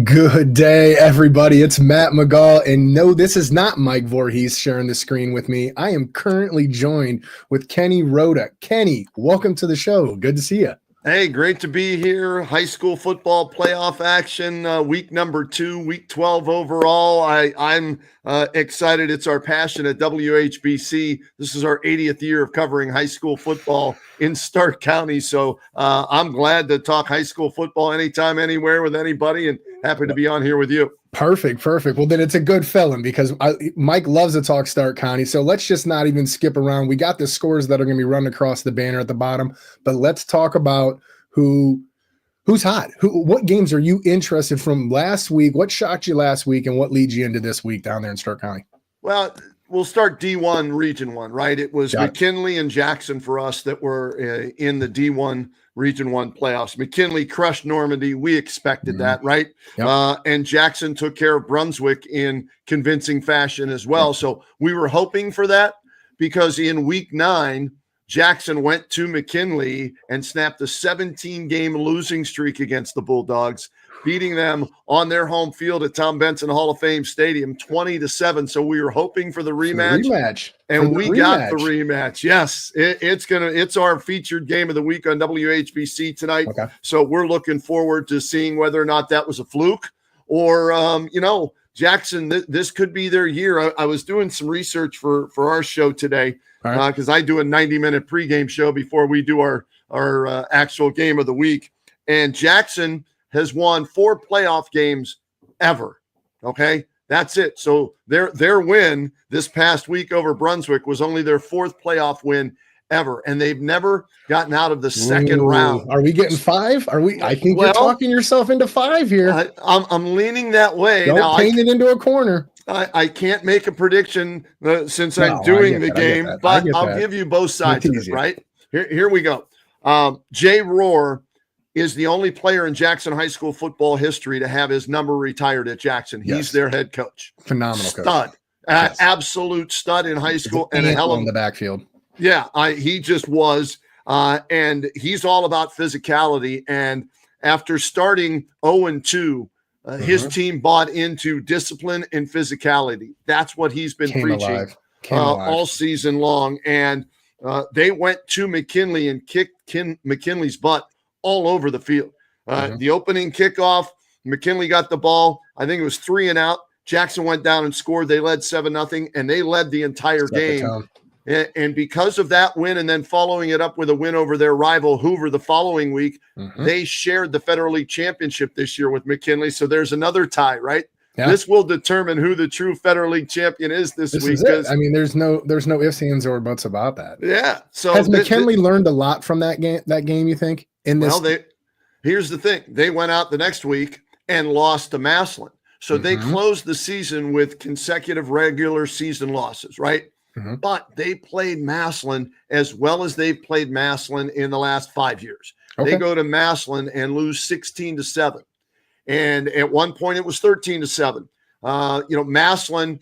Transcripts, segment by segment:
Good day, everybody. It's Matt McGall, and no, this is not Mike Voorhees sharing the screen with me. I am currently joined with Kenny Rhoda. Kenny, welcome to the show. Good to see you. Hey, great to be here. High school football playoff action, week number 2, week 12 overall. I'm excited. It's our passion at WHBC. This is our 80th year of covering high school football in Stark County. So I'm glad to talk high school football anytime, anywhere with anybody, and happy to be on here with you. Perfect. Well, then it's a good feeling because Mike loves to talk Stark County. So let's just not even skip around. We got the scores that are going to be run across the banner at the bottom, but let's talk about who's hot. What games are you interested from last week? What shocked you last week, and what leads you into this week down there in Stark County? Well, we'll start D1, Region 1, right? It was McKinley and Jackson for us that were in the D1 Region 1 playoffs. McKinley crushed Normandy. We expected that, right? Yep. And Jackson took care of Brunswick in convincing fashion as well. Yep. So we were hoping for that because in week 9, Jackson went to McKinley and snapped a 17-game losing streak against the Bulldogs, beating them on their home field at Tom Benson Hall of Fame Stadium 20-7. So we were hoping for the rematch. And we got the rematch. Yes, it's our featured game of the week on WHBC tonight. Okay. So we're looking forward to seeing whether or not that was a fluke or Jackson, this could be their year. I was doing some research for our show today because I do a 90-minute pregame show before we do our actual game of the week. And Jackson has won 4 playoff games ever. Okay, that's it. So their win this past week over Brunswick was only their 4th playoff win ever, and they've never gotten out of the second round. Are we getting 5? Are we? I think you're talking yourself into 5 here. I'm leaning that way. Don't paint it into a corner. I can't make a prediction since I'm doing the game, but I'll give you both sides of it, right? Here we go. Jay Rohr is the only player in Jackson High School football history to have his number retired at Jackson. He's their head coach. Phenomenal stud. Coach. Absolute stud in high school. And a hell of in the backfield. Yeah, he just was. And he's all about physicality. And after starting 0-2, his team bought into discipline and physicality. That's what he's been preaching all season long. And they went to McKinley and kicked McKinley's butt all over the field. The opening kickoff, McKinley got the ball. I think it was 3 and out. Jackson went down and scored. They led 7-0, and they led the entire game. And because of that win, and then following it up with a win over their rival Hoover the following week, they shared the Federal League Championship this year with McKinley. So there's another tie, right? Yeah. This will determine who the true Federal League champion is this week. I mean, there's no ifs, ands, or buts about that. Yeah. So has McKinley learned a lot from that game? You think? Here's the thing: they went out the next week and lost to Massillon, so they closed the season with consecutive regular season losses, right? But they played Massillon as well as they've played Massillon in the last 5 years. Okay. They go to Massillon and lose 16-7. And at one point it was 13-7. Massillon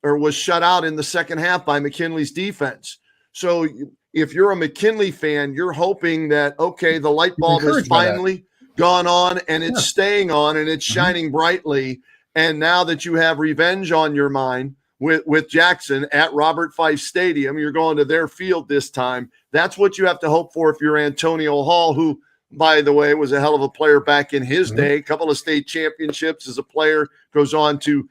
was shut out in the second half by McKinley's defense. So if you're a McKinley fan, you're hoping that, okay, the light bulb has finally gone on and it's staying on and it's shining brightly. And now that you have revenge on your mind with Jackson at Robert Fife Stadium, you're going to their field this time. That's what you have to hope for if you're Antonio Hall, who, by the way, was a hell of a player back in his day. A couple of state championships as a player, goes on to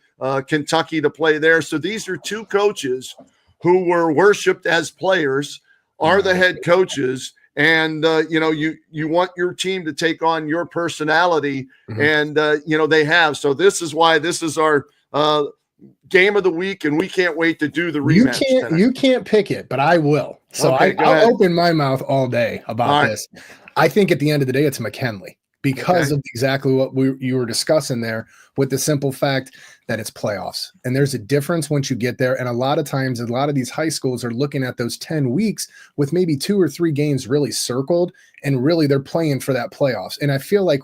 Kentucky to play there. So these are 2 coaches who were worshipped as players, are the head coaches, and you want your team to take on your personality, and they have. So this is why this is our game of the week, and we can't wait to do the rematch. You can't pick it, but I will. So I'll open my mouth all day about this. I think at the end of the day, it's McKinley because of exactly what you were discussing there, with the simple fact that it's playoffs. And there's a difference once you get there. And a lot of times, a lot of these high schools are looking at those 10 weeks with maybe 2 or 3 games really circled, and really they're playing for that playoffs. And I feel like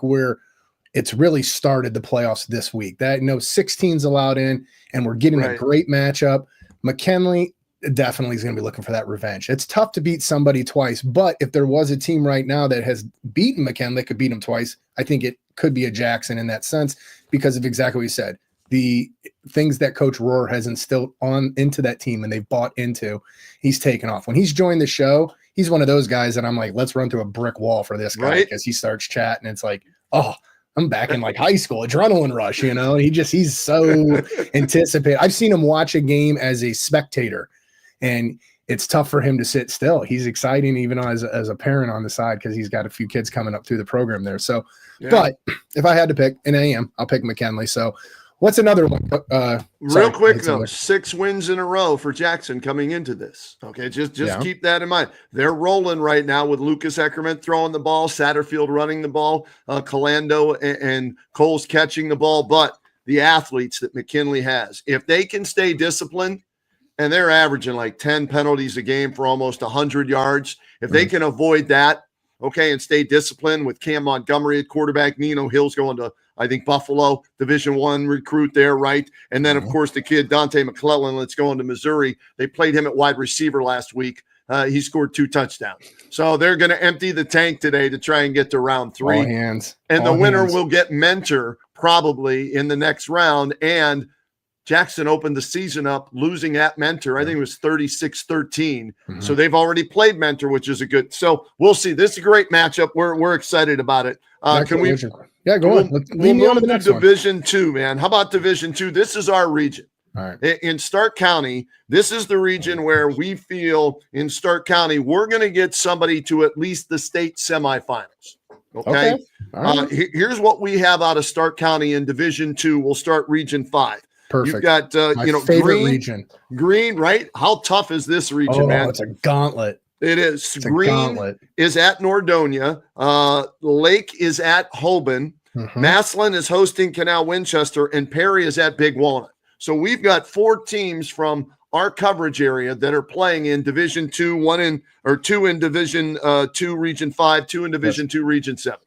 it's really started the playoffs this week. 16's allowed in, and we're getting a great matchup. McKinley, definitely is going to be looking for that revenge. It's tough to beat somebody twice, but if there was a team right now that has beaten McKinley, could beat him twice, I think it could be a Jackson in that sense because of exactly what you said. The things that Coach Rohr has instilled on into that team and they've bought into, he's taken off. When he's joined the show, he's one of those guys that I'm like, let's run through a brick wall for this guy because he starts chatting. It's like, oh, I'm back in like high school, adrenaline rush, you know. He's so anticipated. I've seen him watch a game as a spectator, and it's tough for him to sit still. He's exciting even as a parent on the side because he's got a few kids coming up through the program there. So, but if I had to pick, and I'll pick McKinley. So, what's another one? Real quick though, 6 wins in a row for Jackson coming into this. Okay, just keep that in mind. They're rolling right now with Lucas Eckerman throwing the ball, Satterfield running the ball, Calando and Coles catching the ball. But the athletes that McKinley has, if they can stay disciplined, and they're averaging like 10 penalties a game for almost 100 yards, if they can avoid that, okay, and stay disciplined with Cam Montgomery at quarterback, Nino Hill's going to, I think, Buffalo, Division I recruit there, right? And then, of course, the kid, Dante McClellan, let's go into Missouri. They played him at wide receiver last week. He scored 2 touchdowns. So they're going to empty the tank today to try and get to round 3. All hands. And the winner will get Mentor probably in the next round. And Jackson opened the season up losing at Mentor. I think it was 36-13. So they've already played Mentor, which is a good. So we'll see. This is a great matchup. We're excited about it. Can we? Yeah, go on. We'll move on to the next Division II, man. How about Division II? This is our region. All right. In Stark County, this is the region where we feel in Stark County we're going to get somebody to at least the state semifinals. Okay. All right. Here's what we have out of Stark County in Division II. We'll start Region 5. Perfect. You've got favorite region. Green, right? How tough is this region, man? It's a gauntlet. It is. Green is at Nordonia. Lake is at Hoban. Massillon is hosting Canal Winchester, and Perry is at Big Walnut. So we've got 4 teams from our coverage area that are playing in Division 2, 2 in Division 2 Region 5, 2 in Division 2 Region 7.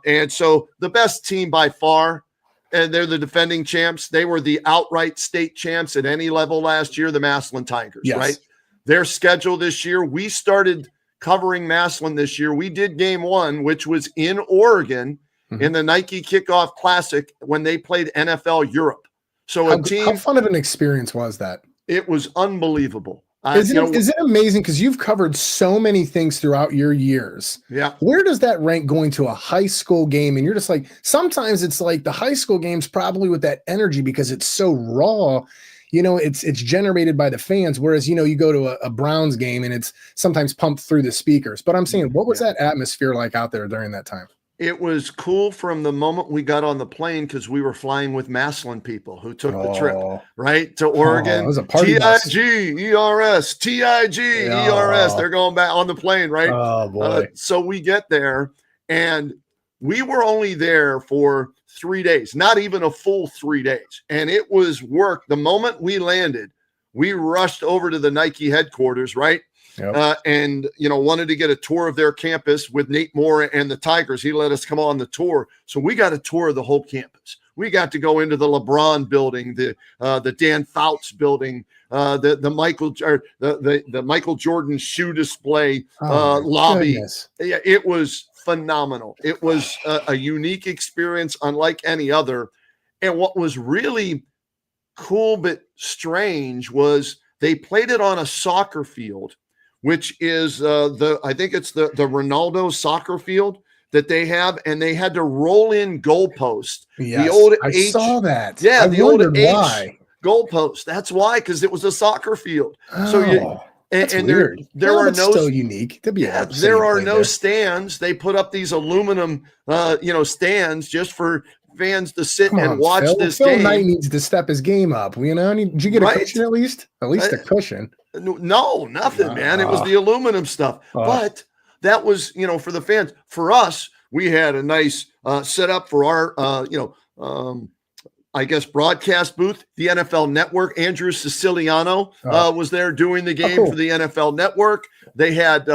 And so the best team by far, and they're the defending champs. They were the outright state champs at any level last year, the Massillon Tigers, right? Their schedule this year, we started covering Massillon this year. We did game 1, which was in Oregon in the Nike Kickoff Classic when they played NFL Europe. So how fun of an experience was that? It was unbelievable. Is it amazing? Because you've covered so many things throughout your years. Yeah. Where does that rank going to a high school game? And you're just like, sometimes it's like the high school games probably with that energy because it's so raw, it's generated by the fans. Whereas, you go to a Browns game and it's sometimes pumped through the speakers. But I'm saying, what was that atmosphere like out there during that time? It was cool from the moment we got on the plane because we were flying with Massillon people who took the trip, right, to Oregon. It was a party bus. ERS. They're going back on the plane, right? Oh, boy. So we get there, and we were only there for 3 days, not even a full 3 days. And it was work. The moment we landed, we rushed over to the Nike headquarters, right? Yep. And wanted to get a tour of their campus with Nate Moore and the Tigers. He let us come on the tour, so we got a tour of the whole campus. We got to go into the LeBron building, the Dan Fouts building, the Michael Jordan shoe display lobby. Goodness. Yeah, it was phenomenal. It was a unique experience, unlike any other. And what was really cool but strange was they played it on a soccer field, which is I think it's the Ronaldo soccer field that they have, and they had to roll in goalpost. Yes, the old I saw that. Yeah, I the old why. Goalpost. That's why, because it was a soccer field. Oh, and weird. there are no so unique. There are no stands. They put up these aluminum stands just for fans to sit and watch this game. Phil Knight needs to step his game up. Did you get a cushion at least? At least a cushion. No, nothing, man. It was the aluminum stuff. But that was, for the fans. For us, we had a nice setup for our, broadcast booth. The NFL Network, Andrew Siciliano was there doing the game for the NFL Network. They had,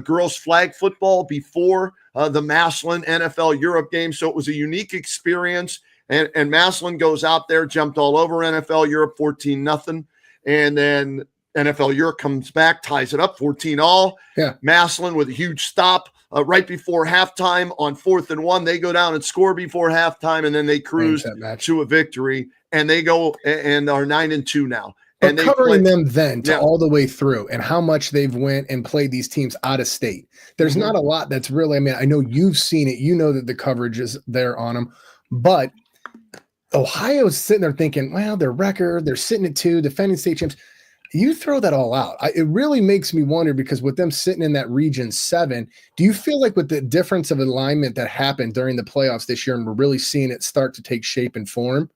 girls flag football before the Massillon NFL Europe game. So it was a unique experience. And Massillon goes out there, jumped all over NFL Europe 14-0. And then NFL Europe comes back, ties it up 14-all. Yeah. Massillon with a huge stop right before halftime on 4th and 1. They go down and score before halftime, and then they cruise to a victory, and they go and are 9-2 now. But and they covering them then to all the way through and how much they've went and played these teams out of state. There's not a lot that's really, I mean, I know you've seen it. You know that the coverage is there on them. But Ohio's sitting there thinking, well, their record, they're sitting at 2, defending state champs. You throw that all out. It really makes me wonder, because with them sitting in that region 7, do you feel like with the difference of alignment that happened during the playoffs this year, and we're really seeing it start to take shape and form,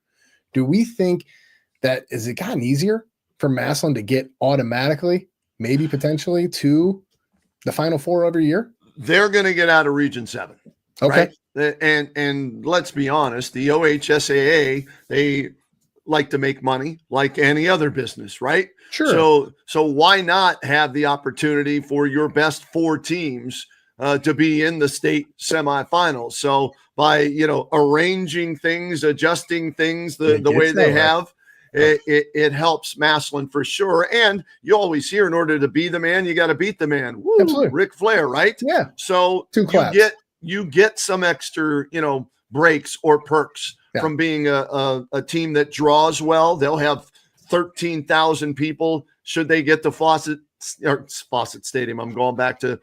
do we think that has it gotten easier for Massillon to get automatically, maybe potentially, to the Final Four every year? They're going to get out of Region 7. Okay. Right? And let's be honest, the OHSAA, they like to make money like any other business, right? Sure. So why not have the opportunity for your best 4 teams to be in the state semifinals? So by, arranging things, adjusting things the way they have, it helps Massillon for sure. And you always hear, in order to be the man, you got to beat the man. Woo, absolutely. Ric Flair, right? Yeah. So you get some extra, breaks or perks from being a team that draws well. They'll have 13,000 people should they get to Fawcett Stadium. I'm going back to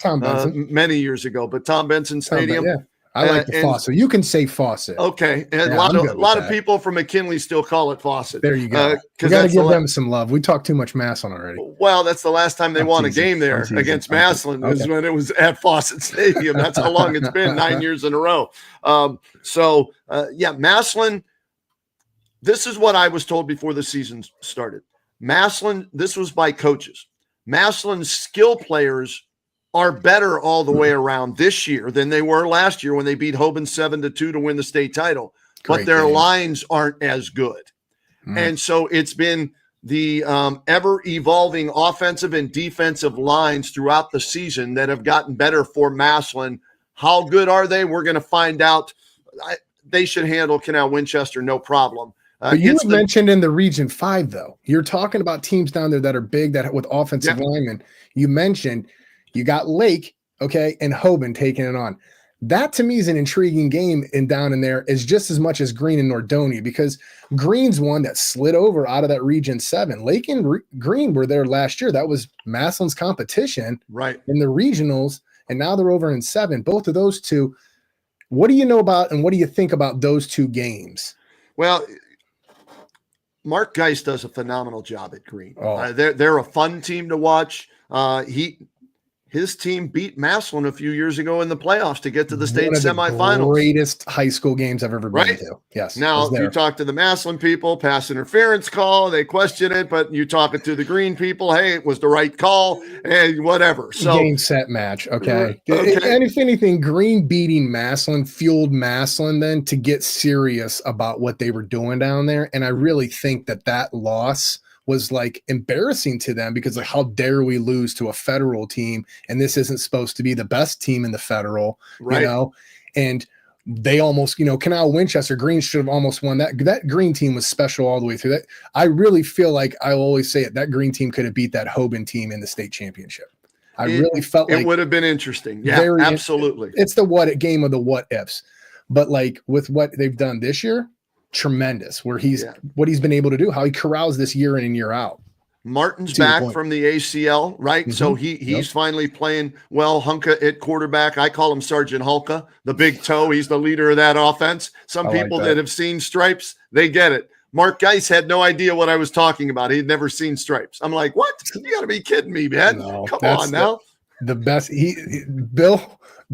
many years ago, but Tom Benson Stadium. I like the Fawcett. You can say Fawcett. Okay. And a lot of people from McKinley still call it Fawcett. There you go. We got to give them some love. We talked too much Massillon already. Well, that's the last time they won a game there against Massillon is when it was at Fawcett Stadium. That's how long it's been, 9 years in a row. Massillon, this is what I was told before the season started. Massillon, this was by coaches. Massillon's skill players are better all the way around this year than they were last year when they beat Hoban 7-2 to win the state title. But their lines aren't as good. And so it's been the ever-evolving offensive and defensive lines throughout the season that have gotten better for Massillon. How good are they? We're going to find out. They should handle Canal Winchester, no problem. But you mentioned in the Region 5, though. You're talking about teams down there that are big, that with offensive linemen. You mentioned you got Lake, and Hoban taking it on. That, to me, is an intriguing game down in there, is just as much as Green and Nordonia, because Green's one that slid over out of that Region 7. Lake and Green were there last year. That was Massillon's competition in the regionals, and now they're over in 7. Both of those two, what do you know about and what do you think about those two games? Well, Mark Geist does a phenomenal job at Green. They're a fun team to watch. His team beat Massillon a few years ago in the playoffs to get to the state semifinals. Greatest high school games I've ever been to. Yes. Now, if you talk to the Massillon people, pass interference call, they question it, but you talk it to the Green people, hey, it was the right call, and whatever. So game, set, match. Okay. And if anything, Green beating Massillon fueled Massillon then to get serious about what they were doing down there. And I really think that loss was like embarrassing to them, because like, how dare we lose to a federal team, and this isn't supposed to be the best team in the federal, and they almost, Canal Winchester Green should have almost won that. That Green team was special all the way through. That I really feel like, I always say it, that Green team could have beat that Hoban team in the state championship. I really felt like it would have been interesting. Yeah, absolutely. It's the game of the what ifs, but like with what they've done this year, tremendous, where what he's been able to do, how he corrals this year in and year out. Martin's back from the ACL, right? So he's finally playing well. Hunka at quarterback. I call him Sergeant Hulka, the big toe. He's the leader of that offense. Some people that have seen stripes, they get it. Mark Geis had no idea what I was talking about. He'd never seen stripes. I'm like, what? You got to be kidding me, man. No, come on now. The best.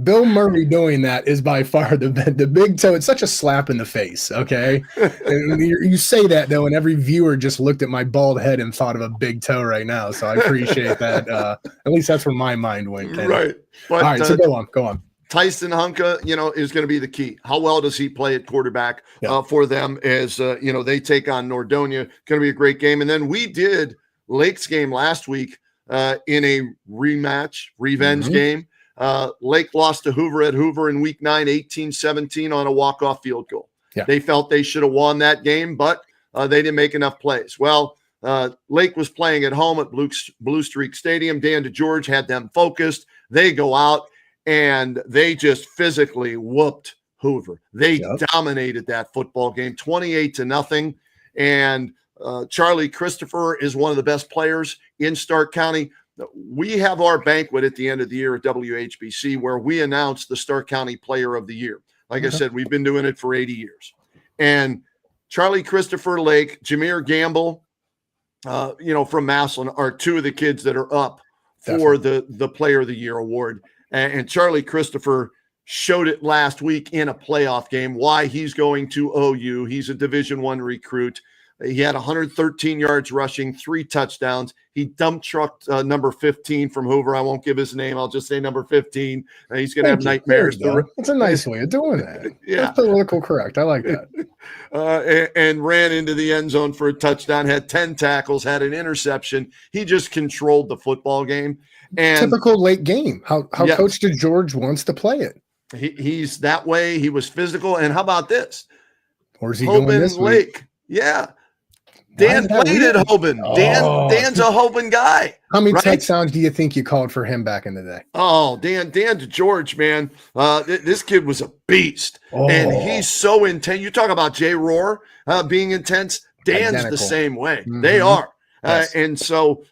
Bill Murray doing that is by far the big toe. It's such a slap in the face. Okay. And you say that though, and every viewer just looked at my bald head and thought of a big toe right now. So I appreciate that. At least that's where my mind went. Right. But, all right. So go on. Tyson Hunka, is going to be the key. How well does he play at quarterback for them as, they take on Nordonia? Going to be a great game. And then we did Lake's game last week in a revenge game. Lake lost to Hoover at Hoover in week 9, 18-17 on a walk-off field goal. They felt they should have won that game, but they didn't make enough plays. Well, Lake was playing at home at Blue Streak Stadium. Dan DeGeorge had them focused. They go out and they just physically whooped Hoover. They dominated that football game 28-0. And Charlie Christopher is one of the best players in Stark County. We have our banquet at the end of the year at WHBC where we announce the Stark County Player of the Year. Like I said, we've been doing it for 80 years. And Charlie Christopher, Lake, Jameer Gamble, from Massillon are two of the kids that are up for the Player of the Year award. And Charlie Christopher showed it last week in a playoff game, why he's going to OU. He's a Division I recruit. He had 113 yards rushing, 3 touchdowns. He dump trucked number 15 from Hoover. I won't give his name. I'll just say number 15. He's going to have nightmares. That's a nice way of doing that. That's political correct. I like that. And ran into the end zone for a touchdown, had 10 tackles, had an interception. He just controlled the football game. And typical late game, how Coach DeGeorge wants to play it. He's that way. He was physical. And how about this? Where's he going this week? Lake. Yeah. Dan played at Hoban. Dan's a Hoban guy. How many touchdowns do you think you called for him back in the day? Oh, Dan DeGeorge, man. This kid was a beast. And he's so intense. You talk about Jay Rohr being intense. Dan's the same way. Mm-hmm. They are. Yes. And so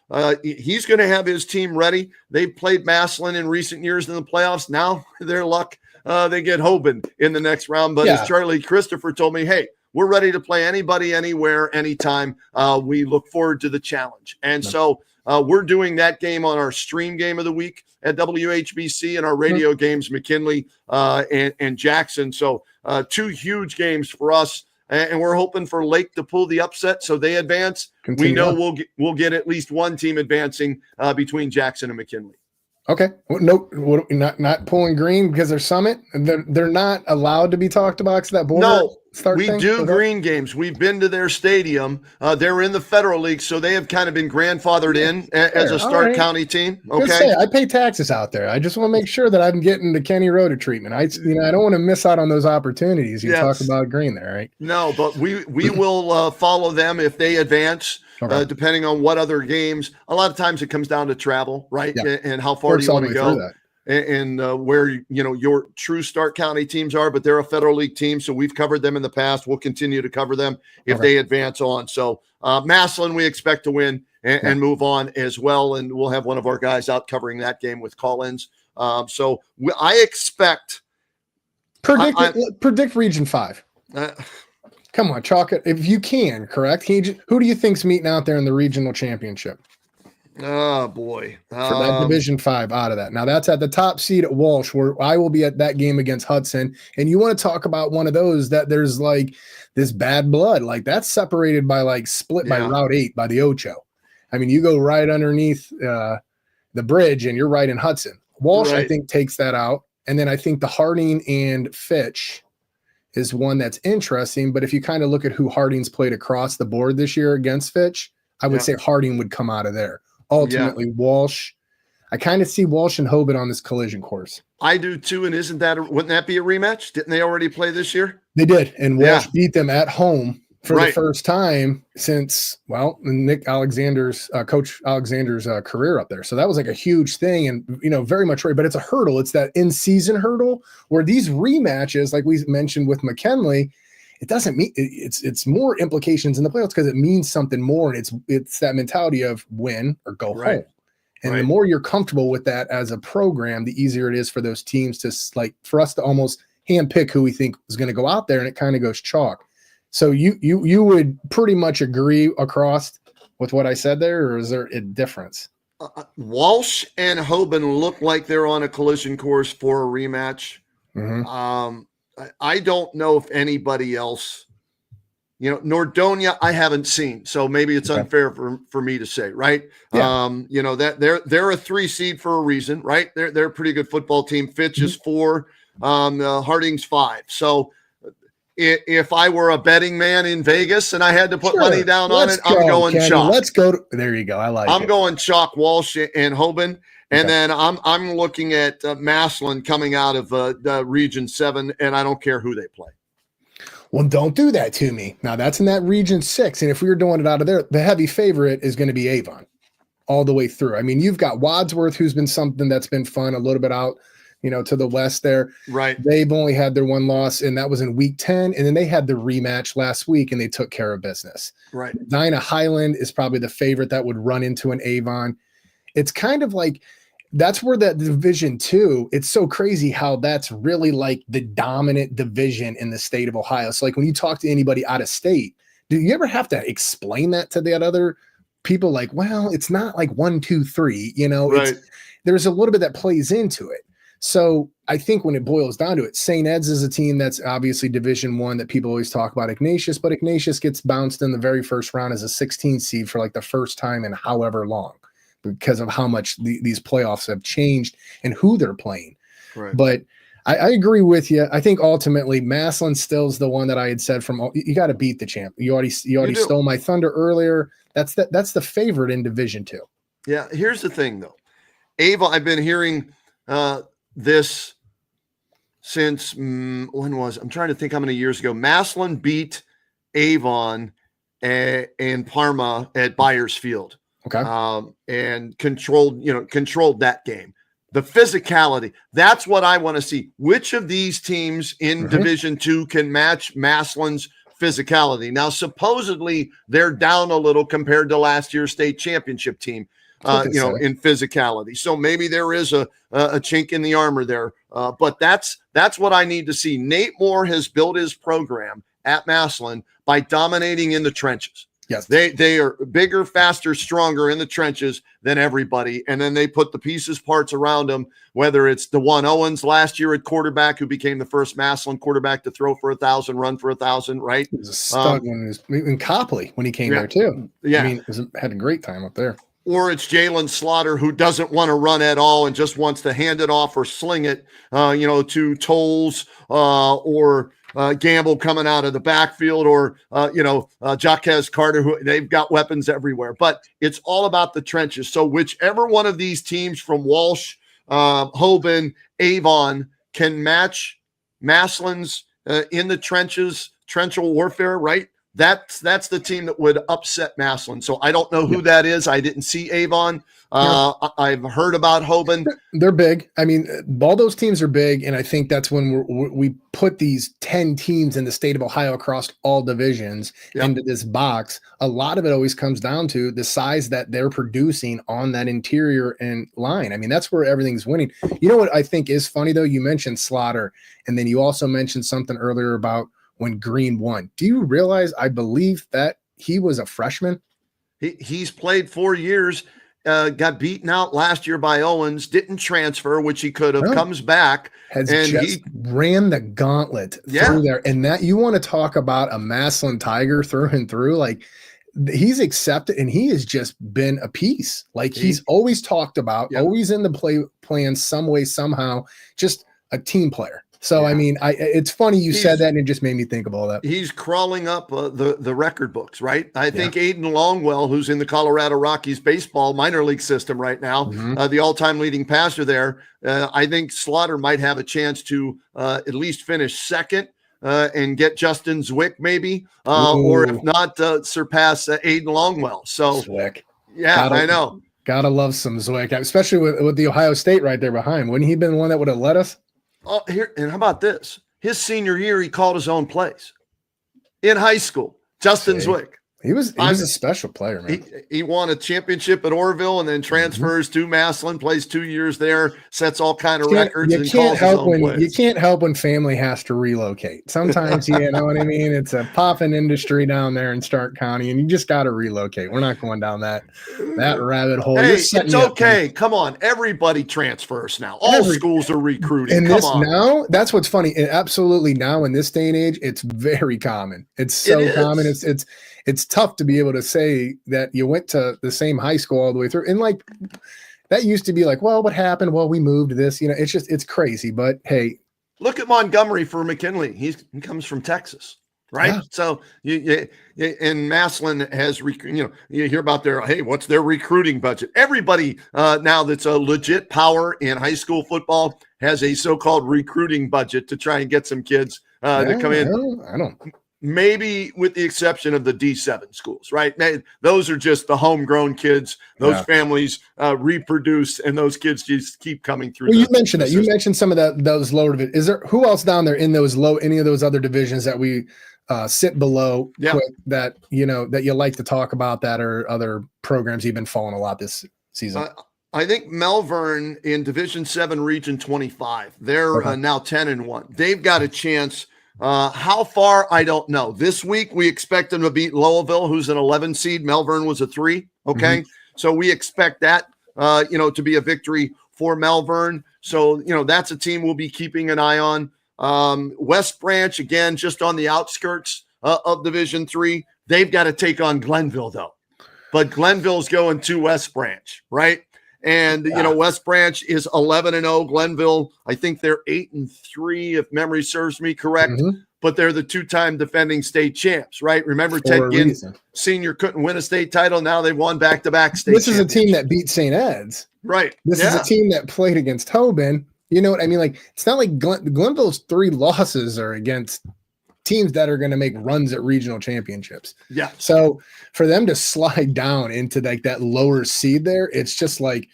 he's going to have his team ready. They played Massillon in recent years in the playoffs. Now their luck, they get Hoban in the next round. But as Charlie Christopher told me, hey, we're ready to play anybody, anywhere, anytime. We look forward to the challenge. And so we're doing that game on our stream game of the week at WHBC and our radio games, McKinley and Jackson. So 2 huge games for us. And we're hoping for Lake to pull the upset so they advance. We know we'll get at least one team advancing between Jackson and McKinley. Okay. Well, no, not pulling green because they're Summit. They're not allowed to be talked about because that border. No, we do green games. We've been to their stadium. They're in the Federal League, so they have kind of been grandfathered in as a Stark County team. Okay, I pay taxes out there. I just want to make sure that I'm getting the Kenny Rhoda treatment. I don't want to miss out on those opportunities. You talk about green there, right? No, but we will follow them if they advance. Okay. Depending on what other games. A lot of times it comes down to travel, right? Yeah. And how far do you want to go, and where your true Stark County teams are. But they're a Federal League team, so we've covered them in the past. We'll continue to cover them if they advance on. So Massillon, we expect to win and move on as well, and we'll have one of our guys out covering that game with call-ins. So I expect predict Region 5. Come on, chalk it if you can. Correct. Who do you think's meeting out there in the regional championship? Oh boy, for that Division 5 out of that. Now that's at the top seed at Walsh, where I will be at that game against Hudson. And you want to talk about one of those that there's like this bad blood, like that's separated by split by Route 8 by the Ocho. I mean, you go right underneath the bridge, and you're right in Hudson. Walsh, I think, takes that out, and then I think the Harding and Fitch is one that's interesting. But if you kind of look at who Harding's played across the board this year against Fitch, I would say Harding would come out of there. Ultimately, Walsh. I kind of see Walsh and Hoban on this collision course. I do too. And wouldn't that be a rematch? Didn't they already play this year? They did. And Walsh beat them at home for the first time since, Nick Alexander's, Coach Alexander's career up there. So that was like a huge thing and, very much right. But it's a hurdle. It's that in-season hurdle where these rematches, like we mentioned with McKinley, it doesn't mean it's more implications in the playoffs because it means something more. And it's that mentality of win or go home. And the more you're comfortable with that as a program, the easier it is for those teams to for us to almost handpick who we think is going to go out there. And it kind of goes chalk. So you would pretty much agree across with what I said there, or is there a difference? Walsh and Hoban look like they're on a collision course for a rematch. Mm-hmm. I don't know if anybody else, Nordonia I haven't seen, so maybe it's unfair for me to say, right? Yeah. That they're a 3 seed for a reason, right? They're a pretty good football team. Fitch is 4, Harding's 5. So if I were a betting man in Vegas and I had to put money down on it, I'm going chalk. Let's go. There you go. I like it. I'm going chalk, Walsh and Hoban. And then I'm looking at Massillon coming out of Region 7, and I don't care who they play. Well, don't do that to me. Now that's in that Region 6. And if we were doing it out of there, the heavy favorite is going to be Avon all the way through. I mean, you've got Wadsworth, who's been something that's been fun, a little bit out, to the west there. Right. They've only had their one loss, and that was in week 10. And then they had the rematch last week, and they took care of business. Right. Highland is probably the favorite that would run into an Avon. It's kind of like that's where that Division 2, it's so crazy how that's really like the dominant division in the state of Ohio. So like when you talk to anybody out of state, do you ever have to explain that to that other people? Like, well, it's not like 1, 2, 3, right. There's a little bit that plays into it. So I think when it boils down to it, St. Ed's is a team that's obviously Division 1 that people always talk about Ignatius, but Ignatius gets bounced in the very first round as a 16 seed for like the first time in however long, because of how much these playoffs have changed and who they're playing. Right. But I agree with you. I think ultimately Massillon still is the one that I had said you got to beat the champ. You already stole my thunder earlier. That's the favorite in Division 2. Yeah. Here's the thing though. Avon, I've been hearing this since I'm trying to think how many years ago. Massillon beat Avon and Parma at Byers Field. Okay. And controlled that game. The physicality, that's what I want to see. Which of these teams in Division 2 can match Massillon's physicality? Now, supposedly they're down a little compared to last year's state championship team, in physicality. So maybe there is a chink in the armor there. But that's what I need to see. Nate Moore has built his program at Massillon by dominating in the trenches. Yes, they are bigger, faster, stronger in the trenches than everybody, and then they put the parts around them. Whether it's DeJuan Owens last year at quarterback, who became the first Massillon quarterback to throw for 1,000, run for 1,000, right? He was a stud in Copley when he came there too. Yeah, I mean, had a great time up there. Or it's Jalen Slaughter, who doesn't want to run at all and just wants to hand it off or sling it, to Tolles or Gamble coming out of the backfield, or Jaquez Carter, who they've got weapons everywhere. But it's all about the trenches. So whichever one of these teams from Walsh, Hoban, Avon can match Massillon's in the trenches, trenchal warfare, right? That's the team that would upset Massillon. So I don't know who that is. I didn't see Avon. I've heard about Hoban. They're big. I mean, all those teams are big, and I think that's when we put these 10 teams in the state of Ohio across all divisions into this box. A lot of it always comes down to the size that they're producing on that interior and line. I mean, that's where everything's winning. You know what I think is funny, though? You mentioned Slaughter, and then you also mentioned something earlier about when Green won. Do you realize I believe that he was a freshman? He's played 4 years, got beaten out last year by Owens, didn't transfer, which he could have, comes back. He ran the gauntlet through there. And that, you want to talk about a Massillon Tiger through and through, like he's accepted, and he has just been a piece. Like he's always talked about, always in the plan some way, somehow, just a team player. So, I mean, it's funny you said that, and it just made me think of all that. He's crawling up the record books, right? I think Aiden Longwell, who's in the Colorado Rockies baseball minor league system right now, the all-time leading passer there, I think Slaughter might have a chance to at least finish second and get Justin Zwick maybe, or if not, surpass Aiden Longwell. So, Zwick. Yeah, I know. Gotta love some Zwick, especially with the Ohio State right there behind. Wouldn't he have been the one that would have led us? Oh, here, and how about this? His senior year, he called his own plays in high school. Justin Zwick. He was a special player, man. He won a championship at Orville and then transfers to Massillon, plays 2 years there, sets all kind of records. You can't help when family has to relocate. Sometimes, you know what I mean? It's a popping industry down there in Stark County, and you just got to relocate. We're not going down that rabbit hole. Hey, it's okay. Come on. Everybody transfers now. All schools are recruiting. Now, that's what's funny. And absolutely now in this day and age, it's very common. It's so common. It's tough to be able to say that you went to the same high school all the way through. And like that used to be like, well, what happened? Well, we moved this, it's crazy, but hey, look at Montgomery for McKinley. He comes from Texas, right? Yeah. So and Massillon has, you hear about what's their recruiting budget? Everybody now that's a legit power in high school football has a so-called recruiting budget to try and get some kids to come in. I don't. maybe with the exception of the D7 schools, right? Those are just the homegrown kids. Those families reproduce, and those kids just keep coming through. Well, you mentioned that. You mentioned some of those lower divisions. Is there who else down there in those any of those other divisions that we sit below that that you like to talk about, that or other programs you've been following a lot this season? I think Malvern in Division 7, Region 25. They're now 10-1. They've got a chance. How far, I don't know. This week, we expect them to beat Lowellville, who's an 11 seed. Malvern was a 3. Okay. So we expect that, to be a victory for Malvern. So, that's a team we'll be keeping an eye on. West Branch, again, just on the outskirts of Division 3. They've got to take on Glenville, though. But Glenville's going to West Branch, right? And, West Branch is 11-0. Glenville, I think they're 8-3, if memory serves me correct. But they're the 2-time defending state champs, right? Remember, Ted Ginn Sr. couldn't win a state title. Now they've won back-to-back state This is a team that beat St. Ed's. Right. This is a team that played against Hoban. You know what I mean? Like, it's not like Glenville's 3 losses are against teams that are going to make runs at regional championships. Yeah. So for them to slide down into like that lower seed there, it's just like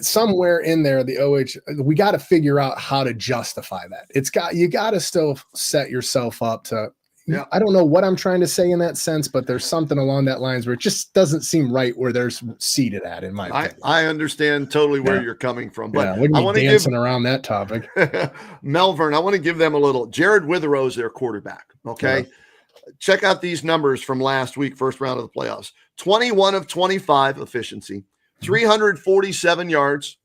somewhere in there, the OH, we got to figure out how to justify that. You got to still set yourself up to, I don't know what I'm trying to say in that sense, but there's something along that lines where it just doesn't seem right where they're seated at, in my opinion. I understand totally where you're coming from, but I want to dancing around that topic. Malvern, I want to give them a little. Jared Witherow's their quarterback. Okay. Check out these numbers from last week, first round of the playoffs. 21 of 25 efficiency, 347 yards,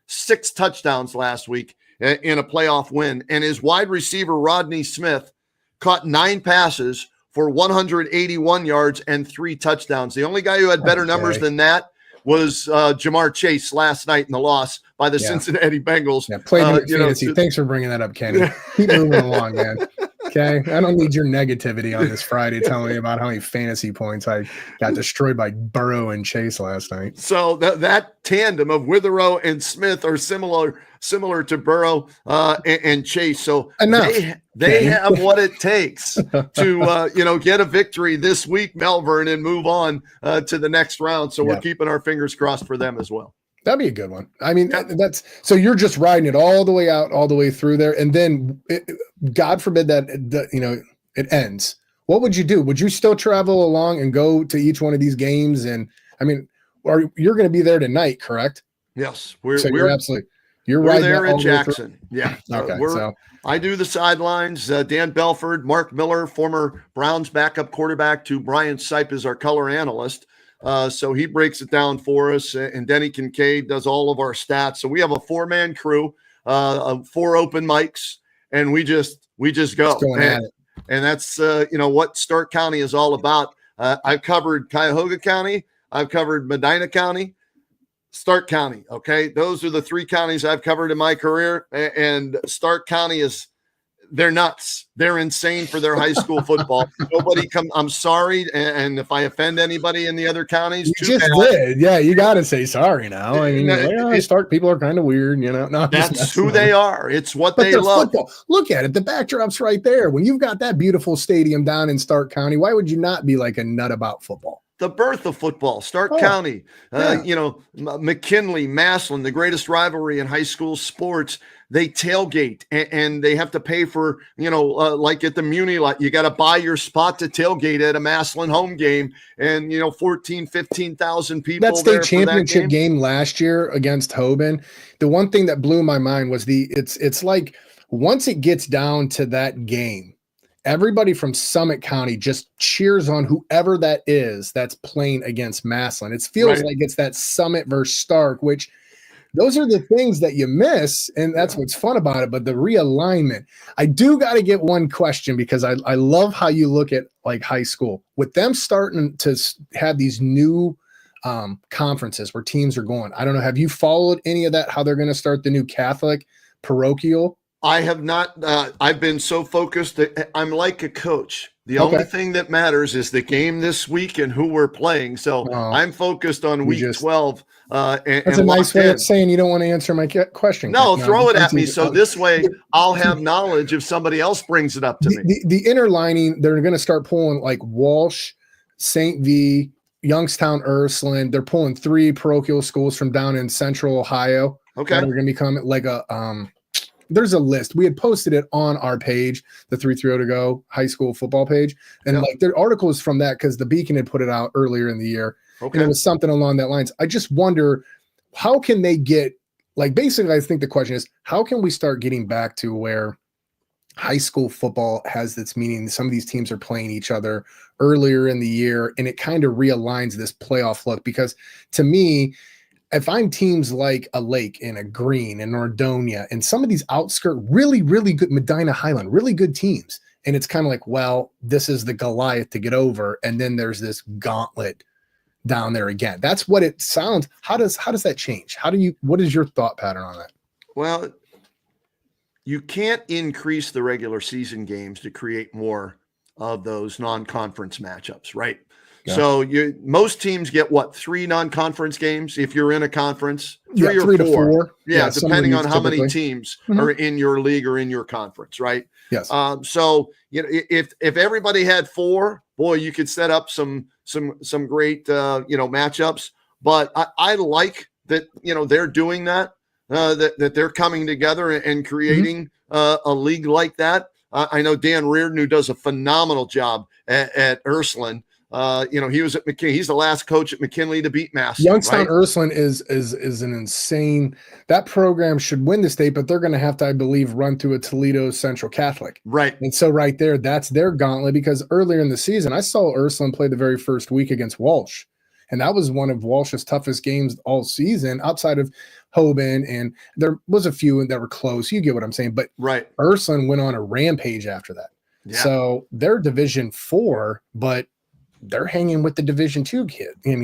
6 touchdowns last week in a playoff win. And his wide receiver, Rodney Smith, caught 9 passes for 181 yards and 3 touchdowns. The only guy who had better numbers than that was Jamar Chase last night in the loss by the Cincinnati Bengals. Yeah, played fantasy. Thanks for bringing that up, Kenny. Keep moving along, man. Okay, I don't need your negativity on this Friday telling me about how many fantasy points I got destroyed by Burrow and Chase last night. So that tandem of Witherow and Smith are similar to Burrow and Chase. So they have what it takes to get a victory this week, Malvern, and move on to the next round. So we're keeping our fingers crossed for them as well. That'd be a good one. I mean, that's so you're just riding it all the way out, all the way through there, and then God forbid that it ends. What would you do? Would you still travel along and go to each one of these games? And I mean, you're going to be there tonight, correct? Yes, we're there in Jackson. Yeah. Okay. I do the sidelines. Dan Belford, Mark Miller, former Browns backup quarterback, to Brian Sipe is our color analyst. So he breaks it down for us, and Denny Kincaid does all of our stats. So we have a 4-man crew, 4 open mics, and we just go. And that's what Stark County is all about. I've covered Cuyahoga County, I've covered Medina County, Stark County. Okay, those are the 3 counties I've covered in my career, and Stark County they're nuts. They're insane for their high school football. I'm sorry. And if I offend anybody in the other counties, you just did. Yeah. You got to say sorry now. I mean, Stark people are kind of weird, No, that's who they are. It's what they love. Football. Look at it. The backdrop's right there. When you've got that beautiful stadium down in Stark County, why would you not be like a nut about football? The birth of football, Stark County, McKinley, Massillon, the greatest rivalry in high school sports. They tailgate and they have to pay for, like at the Mooney, like you got to buy your spot to tailgate at a Massillon home game, and 15,000 people. That state championship game last year against Hoban. The one thing that blew my mind was it's like once it gets down to that game, everybody from Summit County just cheers on whoever that is that's playing against Massillon. It feels like it's that Summit versus Stark, which those are the things that you miss, and that's what's fun about it. But the realignment, I do got to get one question, because I love how you look at like high school with them starting to have these new conferences where teams are going. I don't know. Have you followed any of that? How they're going to start the new Catholic parochial? I have not. I've been so focused that I'm like a coach. The only thing that matters is the game this week and who we're playing. So I'm focused on week 12 That's a nice way of saying you don't want to answer my question. No, throw it at me. So this way I'll have knowledge if somebody else brings it up to me. The inner lining, they're going to start pulling like Walsh, St. V, Youngstown, Ursuline. They're pulling 3 parochial schools from down in central Ohio. Okay. That are going to become like there's a list. We had posted it on our page, the 330 to go high school football page. And like their articles from that, because the Beacon had put it out earlier in the year. Okay. And it was something along that lines. I just wonder, how can they get, like, basically, I think the question is, how can we start getting back to where high school football has its meaning? Some of these teams are playing each other earlier in the year, and it kind of realigns this playoff look. Because to me, if I'm teams like a Lake and a Green and Nordonia and some of these outskirt, really, really good Medina Highland, really good teams. And it's kind of like, well, this is the Goliath to get over. And then there's this gauntlet down there again. That's what it sounds. How does that change? What is your thought pattern on that? Well, you can't increase the regular season games to create more of those non-conference matchups, right? Yeah. So most teams get 3 non-conference games if you're in a conference, 3 or 4. Yeah, depending on how many teams are in your league or in your conference, right? Yes. So if everybody had 4, boy, you could set up some great matchups. But I like that they're doing that, that they're coming together and creating a league like that. I know Dan Reardon, who does a phenomenal job at Ursuline. He was at McKinley. He's the last coach at McKinley to beat Massillon. Youngstown, right? Ursuline is an insane. That program should win the state, but they're going to have to, I believe, run through a Toledo Central Catholic. Right. And so right there, that's their gauntlet, because earlier in the season, I saw Ursuline play the very first week against Walsh. And that was one of Walsh's toughest games all season, outside of Hoban. And there was a few that were close. You get what I'm saying. But right. Ursuline went on a rampage after that. Yeah. So they're Division 4, but they're hanging with the Division 2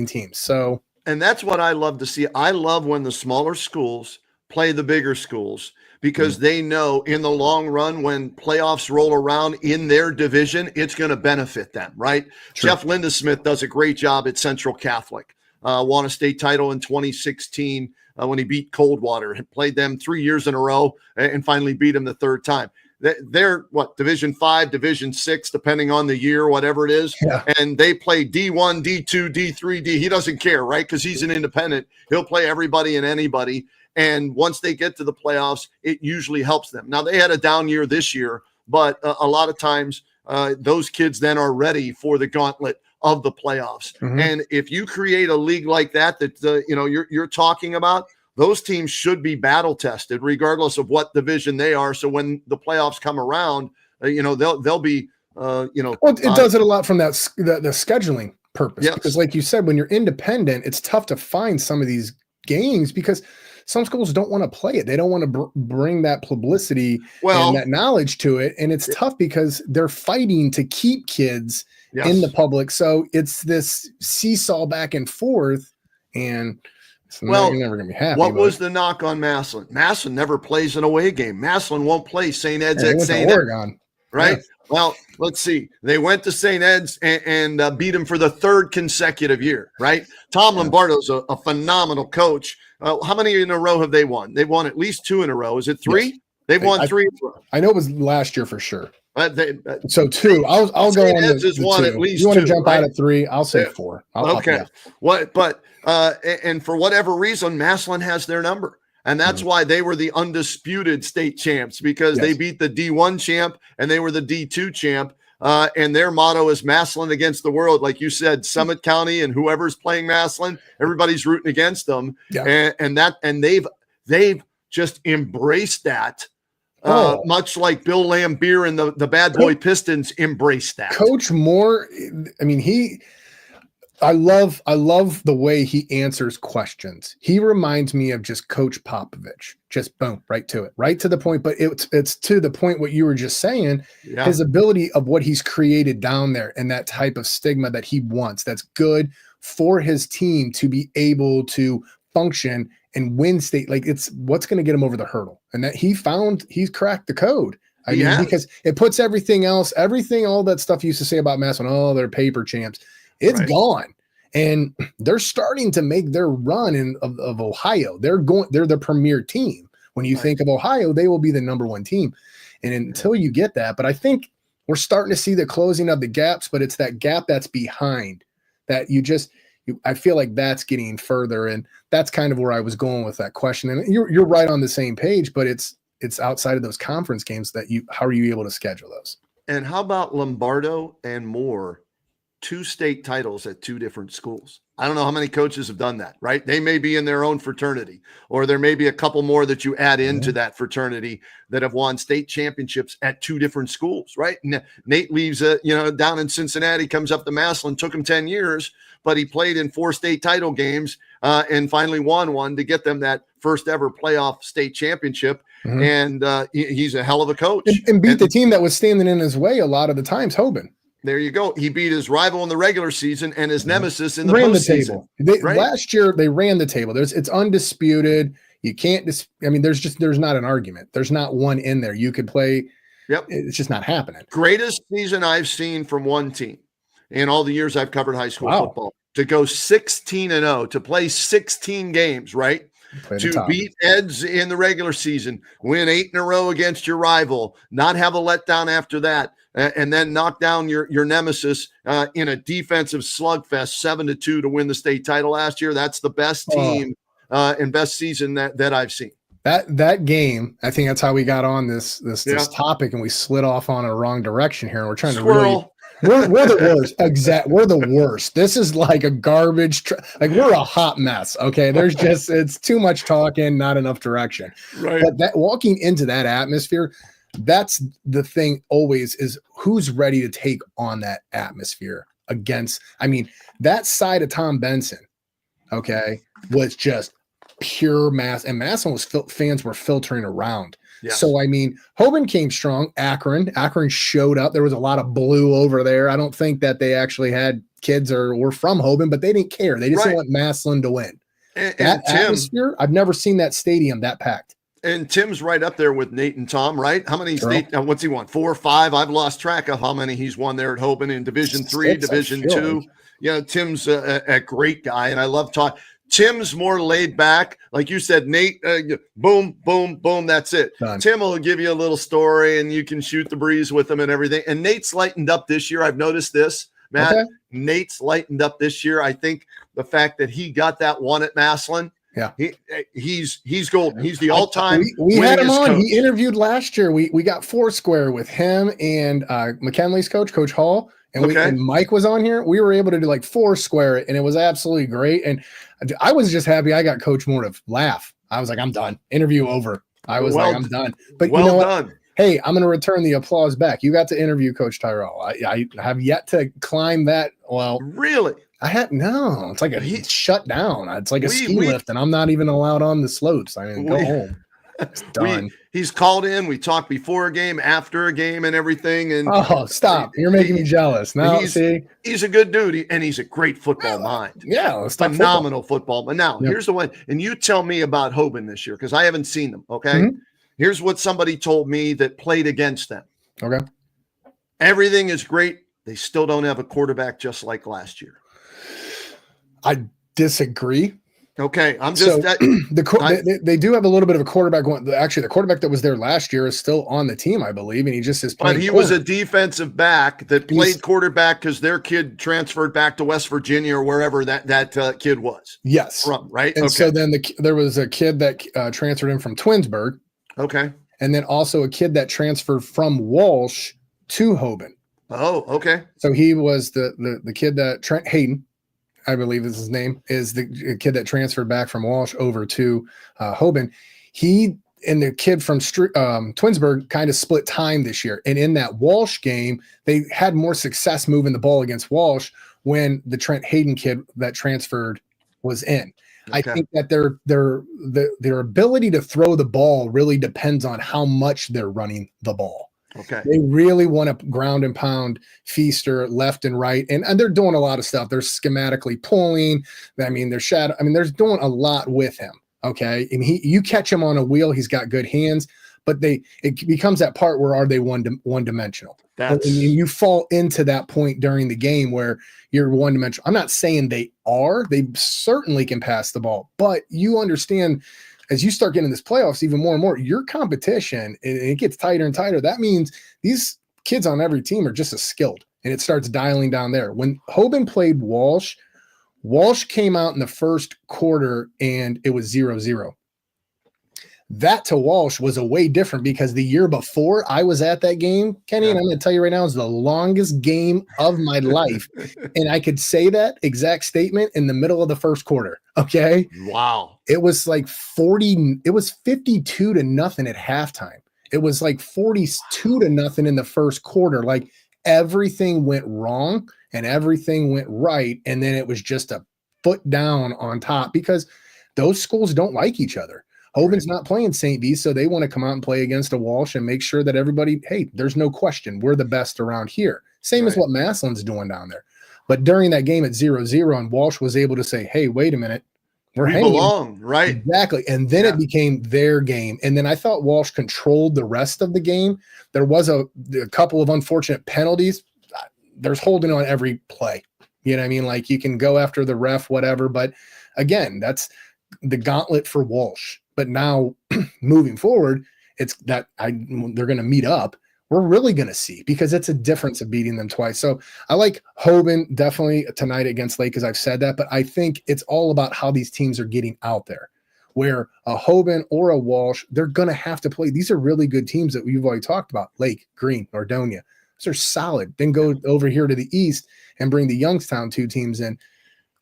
teams. So, and that's what I love to see. I love when the smaller schools play the bigger schools, because they know in the long run, when playoffs roll around in their division, it's going to benefit them, right? Sure. Jeff Lindesmith does a great job at Central Catholic. Won a state title in 2016 when he beat Coldwater, and played them 3 years in a row and finally beat them the 3rd time. They're Division 5, Division 6, depending on the year, whatever it is. Yeah. And they play D1, D2, D3, D. He doesn't care, right? Because he's an independent. He'll play everybody and anybody. And once they get to the playoffs, it usually helps them. Now, they had a down year this year, but a lot of times those kids then are ready for the gauntlet of the playoffs. And if you create a league like that you're talking about, those teams should be battle tested regardless of what division they are. So when the playoffs come around, they'll be, well, it does it a lot from the scheduling purpose. Yes. Because like you said, when you're independent, it's tough to find some of these games because some schools don't want to play it. They don't want to bring that publicity and that knowledge to it. And it's tough because they're fighting to keep kids in the public. So it's this seesaw back and forth, and you're never going to be happy. What was the knock on Massillon? Massillon never plays an away game. Massillon won't play St. Ed's at St. Oregon. Right? Yeah. Well, let's see. They went to St. Ed's and beat him for the 3rd consecutive year, right? Tom Lombardo's a phenomenal coach. How many in a row have they won? They've won at least 2 in a row. Is it 3? Yes. They've won 3 in a row. I know it was last year for sure. So 2. I'll go on the 2. At least you want to 2, jump right? out at 3? I'll say 4. Okay. And for whatever reason, Massillon has their number. And that's why they were the undisputed state champs, because they beat the D1 champ and they were the D2 champ. And their motto is Massillon against the world. Like you said, Summit County and whoever's playing Massillon, everybody's rooting against them. Yeah. And they've just embraced that. Much like Bill Lambier and the Bad Boy Pistons embraced that. Coach Moore, I mean, I love the way he answers questions. He reminds me of just Coach Popovich. Just boom, right to it, right to the point. But it's to the point what you were just saying, his ability of what he's created down there and that type of stigma that he wants. That's good for his team to be able to function and win state. Like, it's what's going to get him over the hurdle. And that he's cracked the code. I mean, because it puts everything else, all that stuff you used to say about Massillon, they're paper champs. It's gone. and they're starting to make their run of Ohio. They're the premier team. When you think of Ohio, they will be the number one team. And until you get that, but I think we're starting to see the closing of the gaps, but it's that gap that's behind that I feel like that's getting further. And that's kind of where I was going with that question. And you're right on the same page, but it's outside of those conference games how are you able to schedule those? And how about Lombardo and Moore, 2 state titles at 2 different schools? I don't know how many coaches have done that, right? They may be in their own fraternity, or there may be a couple more that you add into that fraternity that have won state championships at 2 different schools, right? Nate leaves, down in Cincinnati, comes up to Massillon, took him 10 years, but he played in 4 state title games and finally won one to get them that first ever playoff state championship. And he's a hell of a coach. And beat the team that was standing in his way a lot of the times, Hoban. There you go. He beat his rival in the regular season and his nemesis in the postseason. Last year, they ran the table. It's undisputed. You can't there's not an argument. There's not one in there. You could play. Yep. It's just not happening. Greatest season I've seen from one team in all the years I've covered high school football. To go 16-0, to play 16 games, right? To beat Eds in the regular season, win 8 in a row against your rival, not have a letdown after that, and then knock down your nemesis in a defensive slugfest 7-2 to win the state title last year. That's the best team and best season that I've seen. That game, I think that's how we got on this topic, and we slid off on a wrong direction here. And we're trying to we're the worst. We're the worst. This is like a garbage. We're a hot mess. Okay. It's too much talking, not enough direction. Right. But that walking into that atmosphere, that's the thing always is who's ready to take on that atmosphere against, that side of Tom Benson, okay, was just pure mass, and Massillon fans were filtering around. Yes. So, Hoban came strong. Akron showed up. There was a lot of blue over there. I don't think that they actually had kids or were from Hoban, but they didn't care. They just didn't want Massillon to win. And Tim, atmosphere, I've never seen that stadium that packed. And Tim's right up there with Nate and Tom, right? How many what's he won? 4 or 5? I've lost track of how many he's won there at Hoban in Division 3, Division 2. Like. Tim's a great guy, and I love talking. Tim's more laid back. Like you said, Nate, boom, boom, boom, that's it. Done. Tim will give you a little story, and you can shoot the breeze with him and everything. And Nate's lightened up this year. I've noticed this, Matt. Okay. Nate's lightened up this year. I think the fact that he got that one at Massillon, he's golden. He's the all-time. We had him on. Coach. He interviewed last year. We got Foursquare with him and McKinley's coach, Coach Hall. And Mike was on here. We were able to do Foursquare it, and it was absolutely great. And I was just happy I got Coach Moore to laugh. I was like, I'm done. Interview over. I'm done. But you know what? Hey, I'm going to return the applause back. You got to interview Coach Tyrell. I have yet to climb that. Well, really? It's like he's shut down. It's like a ski lift, and I'm not even allowed on the slopes. Go home. It's done. He's called in. We talked before a game, after a game, and everything. And stop! You're making me jealous. Now, he's a good dude, and he's a great football mind. Yeah, phenomenal football. But now, here's the one. And you tell me about Hoban this year because I haven't seen them. Okay, here's what somebody told me that played against them. Okay, everything is great. They still don't have a quarterback just like last year. I disagree. Okay, I'm just they do have a little bit of a quarterback. Actually, the quarterback that was there last year is still on the team, I believe, and he just is playing. But he was a defensive back that played quarterback because their kid transferred back to West Virginia or wherever that kid was. Yes, from right. And so then there was a kid that transferred in from Twinsburg. Okay, and then also a kid that transferred from Walsh to Hoban. Oh, okay. So he was the kid that Hayden, I believe is his name, is the kid that transferred back from Walsh over to Hoban. He and the kid from Twinsburg kind of split time this year. And in that Walsh game, they had more success moving the ball against Walsh when the Trent Hayden kid that transferred was in. Okay. I think that their ability to throw the ball really depends on how much they're running the ball. Okay. They really want to ground and pound Feaster left and right. And they're doing a lot of stuff. They're schematically pulling. They're doing a lot with him. Okay. And you catch him on a wheel. He's got good hands, but it becomes that part where are they one dimensional? And you fall into that point during the game where you're one dimensional. I'm not saying they certainly can pass the ball, but you understand as you start getting this playoffs even more and more, your competition, and it gets tighter and tighter. That means these kids on every team are just as skilled, and it starts dialing down there. When Hoban played Walsh came out in the first quarter and it was 0-0. That to Walsh was a way different because the year before I was at that game, Kenny, and I'm going to tell you right now, is the longest game of my life. And I could say that exact statement in the middle of the first quarter. Okay. Wow. It was like 52-0 at halftime. It was like 42-0 in the first quarter. Like everything went wrong and everything went right. And then it was just a foot down on top because those schools don't like each other. Hoban's not playing St. V, so they want to come out and play against a Walsh and make sure that everybody, hey, there's no question, we're the best around here. Same as what Massillon's doing down there. But during that game at 0-0, and Walsh was able to say, hey, wait a minute, we belong, right? Exactly. And then it became their game. And then I thought Walsh controlled the rest of the game. There was a couple of unfortunate penalties. There's holding on every play. You know what I mean? Like you can go after the ref, whatever. But again, that's the gauntlet for Walsh. But now moving forward, it's that they're going to meet up. We're really going to see because it's a difference of beating them twice. So I like Hoban definitely tonight against Lake, because I've said that, but I think it's all about how these teams are getting out there. Where a Hoban or a Walsh, they're going to have to play. These are really good teams that we've already talked about. Lake, Green, Nordonia. Those are solid. Then go over here to the east and bring the Youngstown two teams in.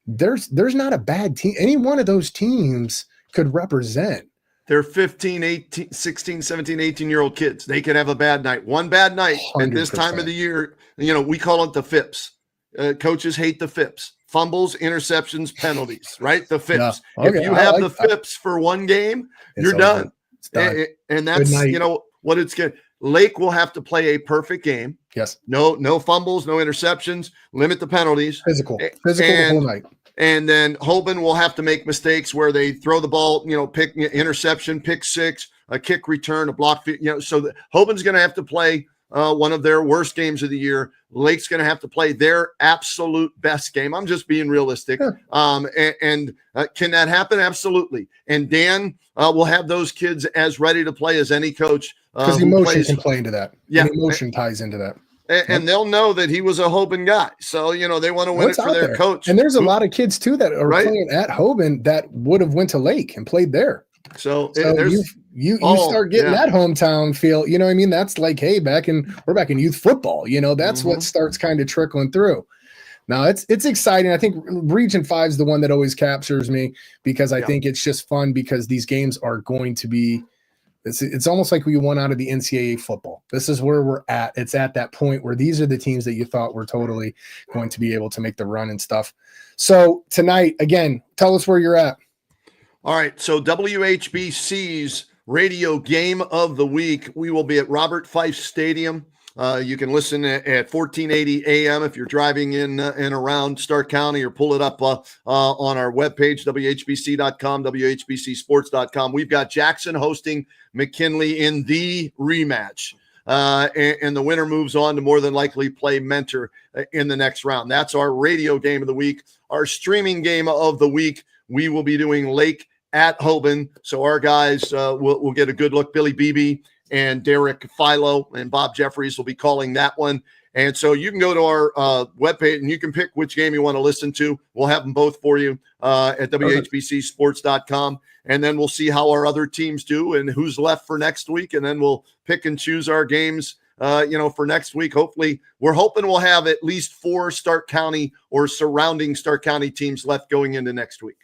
There's not a bad team. Any one of those teams could represent. They're 15, 18, 16, 17, 18-year-old kids. They could have a bad night. One bad night 100%. At this time of the year, we call it the FIPS. Coaches hate the FIPS. Fumbles, interceptions, penalties, right? The FIPS. Yeah. Okay. If you have the FIPS for one game, you're done. And that's, what it's good. Lake will have to play a perfect game. Yes. No fumbles, no interceptions, limit the penalties. Physical the whole night. And then Hoban will have to make mistakes where they throw the ball, pick interception, pick six, a kick return, a block. So Hoban's going to have to play one of their worst games of the year. Lake's going to have to play their absolute best game. I'm just being realistic. Sure. And can that happen? Absolutely. And Dan will have those kids as ready to play as any coach. Because emotion can play into that. Yeah. And emotion ties into that. And they'll know that he was a Hoban guy. So, they want to win it for their coach. And there's a lot of kids, too, that are playing at Hoban that would have went to Lake and played there. So you start getting that hometown feel. You know what I mean? That's like, hey, we're back in youth football. That's what starts kind of trickling through. Now, it's exciting. I think Region 5 is the one that always captures me because I think it's just fun because these games are going to be – it's almost like we won out of the NCAA football. This is where we're at. It's at that point where these are the teams that you thought were totally going to be able to make the run and stuff. So tonight, again, tell us where you're at. All right. So WHBC's radio game of the week. We will be at Robert Fife Stadium. You can listen at 1480 AM if you're driving in and around Stark County, or pull it up on our webpage, WHBC.com, WHBCsports.com. We've got Jackson hosting McKinley in the rematch. And the winner moves on to more than likely play Mentor in the next round. That's our radio game of the week. Our streaming game of the week, we will be doing Lake at Hoban. So our guys will get a good look. Billy Beebe and Derek Philo and Bob Jeffries will be calling that one. And so you can go to our webpage and you can pick which game you want to listen to. We'll have them both for you at WHBCsports.com. And then we'll see how our other teams do and who's left for next week. And then we'll pick and choose our games, for next week. Hopefully, we're hoping we'll have at least 4 Stark County or surrounding Stark County teams left going into next week.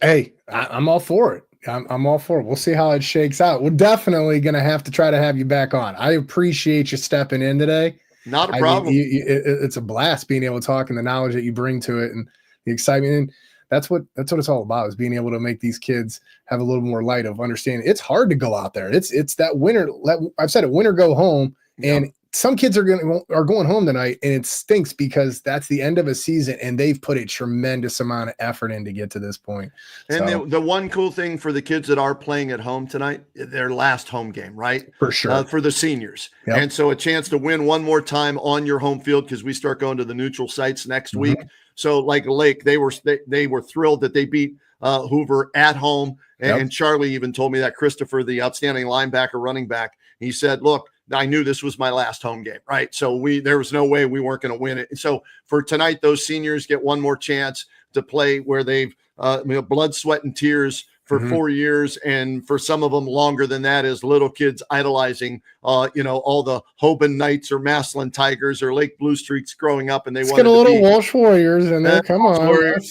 Hey, I'm all for it. I'm all for it. We'll see how it shakes out. We're definitely going to have to try to have you back on. I appreciate you stepping in today. Not a problem. It's a blast being able to talk and the knowledge that you bring to it and the excitement. And that's what it's all about, is being able to make these kids have a little more light of understanding. It's hard to go out there. It's that winter. I've said it, winter go home. And some kids are going home tonight, and it stinks because that's the end of a season, and they've put a tremendous amount of effort in to get to this point. And the one cool thing for the kids that are playing at home tonight, their last home game, right? For sure. For the seniors. Yep. And so a chance to win one more time on your home field, because we start going to the neutral sites next week. So like Lake, they were thrilled that they beat Hoover at home. And Charlie even told me that Christopher, the outstanding linebacker, running back, he said, look, I knew this was my last home game, right? So there was no way we weren't going to win it. And so for tonight, those seniors get one more chance to play where they've blood, sweat, and tears for 4 years, and for some of them longer than that, as little kids idolizing, all the Hoban Knights or Massillon Tigers or Lake Blue Streaks growing up, and they wanted get a little Walsh Warriors in there. Come on,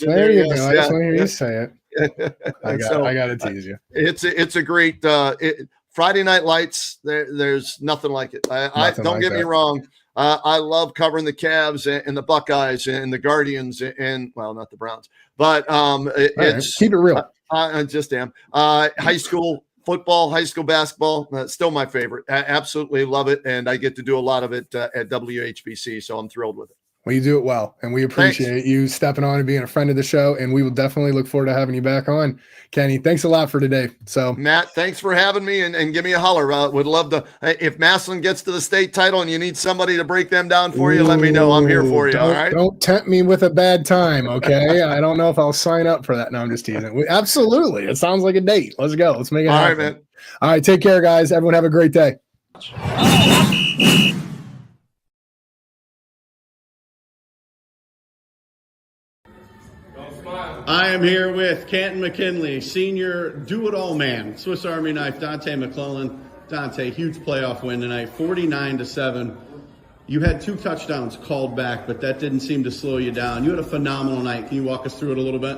there you go. I just want to hear you say it. I got to tease you. It's a great. Friday Night Lights, there's nothing like it. Don't get me wrong. I love covering the Cavs and the Buckeyes and the Guardians and not the Browns, but it's keep it real. I just am. High school football, high school basketball, still my favorite. I absolutely love it, and I get to do a lot of it at WHBC, so I'm thrilled with it. Well, you do it well, and we appreciate you stepping on and being a friend of the show, and we will definitely look forward to having you back on. Kenny, thanks a lot for today. So, Matt, thanks for having me, and give me a holler. Would love to. If Massillon gets to the state title and you need somebody to break them down for you, let me know. I'm here for you. All right. Don't tempt me with a bad time, okay? I don't know if I'll sign up for that. No, I'm just teasing. Absolutely. It sounds like a date. Let's go. Let's make it happen. All right, man. All right. Take care, guys. Everyone have a great day. I am here with Canton McKinley, senior do-it-all man, Swiss Army knife, Dante McClellan. Dante, huge playoff win tonight, 49-7. You had 2 touchdowns called back, but that didn't seem to slow you down. You had a phenomenal night. Can you walk us through it a little bit?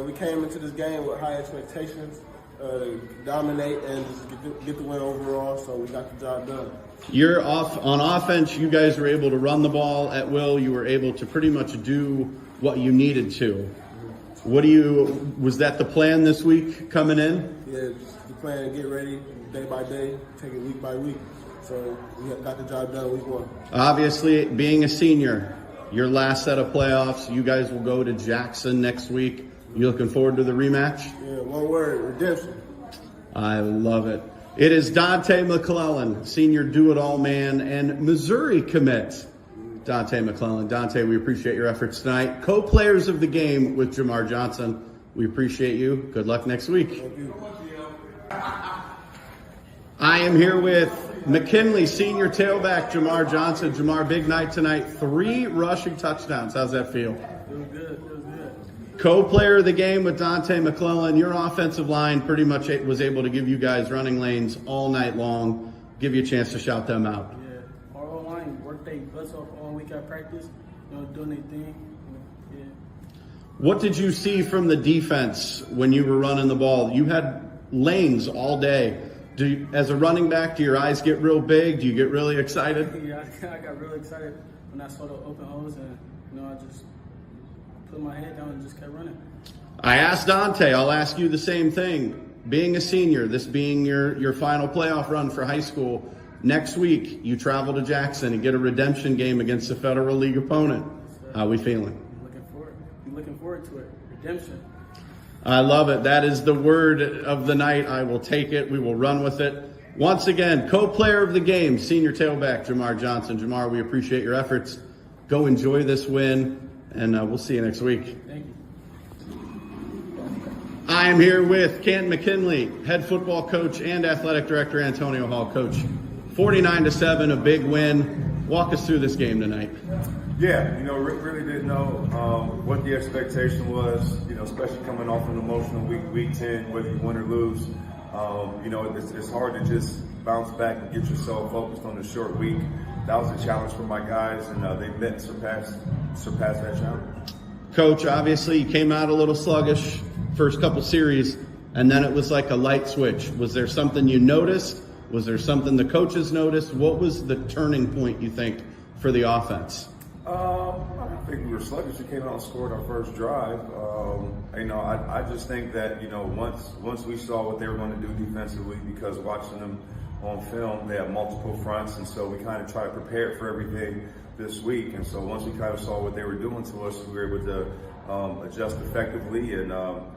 We came into this game with high expectations to dominate and just get the win overall, so we got the job done. You're off on offense. You guys were able to run the ball at will. You were able to pretty much do what you needed to. Was that the plan this week coming in? Yeah, the plan, get ready day by day, take it week by week. So we got the job done week 1. Obviously, being a senior, your last set of playoffs, you guys will go to Jackson next week. You looking forward to the rematch? Yeah, one word, redemption. I love it. It is Dante McClellan, senior do-it-all man and Missouri commit. Dante McClellan. Dante, we appreciate your efforts tonight. Co-players of the game with Jamar Johnson. We appreciate you. Good luck next week. Thank you. I am here with McKinley senior tailback Jamar Johnson. Jamar, big night tonight. 3 rushing touchdowns. How's that feel? Feels good. Co-player of the game with Dante McClellan. Your offensive line pretty much was able to give you guys running lanes all night long. Give you a chance to shout them out. Yeah, our O-line worked their butts off all week at practice, doing their thing. Yeah. What did you see from the defense when you were running the ball? You had lanes all day. As a running back, do your eyes get real big? Do you get really excited? Yeah, I got really excited when I saw the open holes, and I just put my head down and just kept running. I asked Dante, I'll ask you the same thing. Being a senior, this being your final playoff run for high school, next week you travel to Jackson and get a redemption game against a Federal League opponent. How are we feeling? I'm looking forward to it. Redemption. I love it. That is the word of the night. I will take it. We will run with it. Once again, co-player of the game, senior tailback Jamar Johnson. Jamar, we appreciate your efforts. Go enjoy this win, and we'll see you next week. Thank you. I am here with Canton McKinley, head football coach and athletic director Antonio Hall. Coach, 49-7, a big win. Walk us through this game tonight. Yeah, really didn't know what the expectation was, especially coming off an emotional week 10, whether you win or lose. It's hard to just bounce back and get yourself focused on a short week. That was a challenge for my guys, and they met and surpassed that challenge. Coach, obviously you came out a little sluggish first couple series, and then it was like a light switch. Was there something you noticed? Was there something the coaches noticed? What was the turning point, you think, for the offense? I think we were sluggish. We came out and scored our first drive. I just think that once we saw what they were going to do defensively, because watching them on film. They have multiple fronts, and so we kind of try to prepare for everything this week. And so once we kind of saw what they were doing to us, we were able to adjust effectively and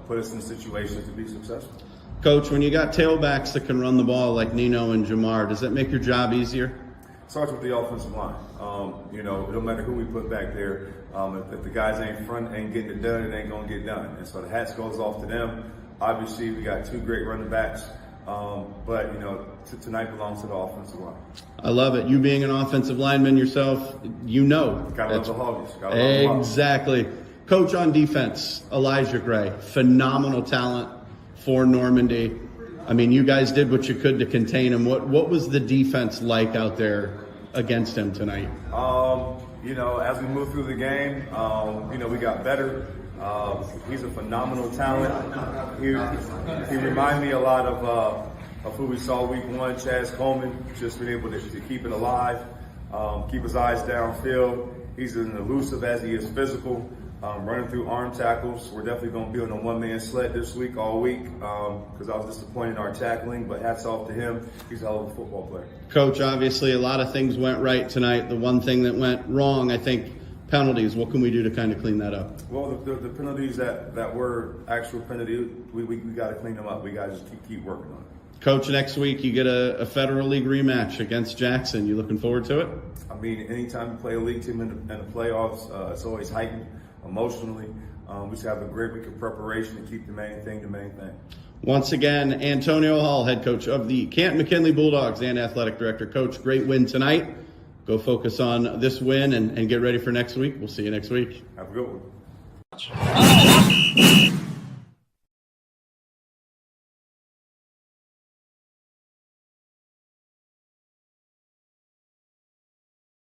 put us in situations to be successful. Coach, when you got tailbacks that can run the ball like Nino and Gilmour, does that make your job easier? It starts with the offensive line. No matter who we put back there, if the guys ain't getting it done, it ain't going to get done. And so the hats goes off to them. Obviously, we got two great running backs, but tonight belongs to the offensive line. I love it. You being an offensive lineman yourself, Gotta love the Hoggies. Exactly. Coach, on defense, Elijah Gray, phenomenal talent for Normandy. I mean, you guys did what you could to contain him. What was the defense like out there against him tonight? As we moved through the game, we got better. He's a phenomenal talent. He reminded me a lot of who we saw week one, Chaz Coleman, just being able to keep it alive, keep his eyes downfield. He's as elusive as he is physical. Running through arm tackles. We're definitely going to be on a one-man sled this week, all week, because I was disappointed in our tackling, but hats off to him. He's a hell of a football player. Coach, obviously a lot of things went right tonight. The one thing that went wrong, I think, penalties. What can we do to kind of clean that up? Well, the penalties that were actual penalties, we got to clean them up. We got to just keep working on it. Coach, next week you get a Federal League rematch against Jackson. You looking forward to it? I mean, anytime you play a league team in the playoffs, it's always heightened emotionally. We just have a great week of preparation to keep the main thing. Once again, Antonio Hall, head coach of the Canton McKinley Bulldogs and athletic director. Coach, great win tonight. Go focus on this win and get ready for next week. We'll see you next week. Have a good one.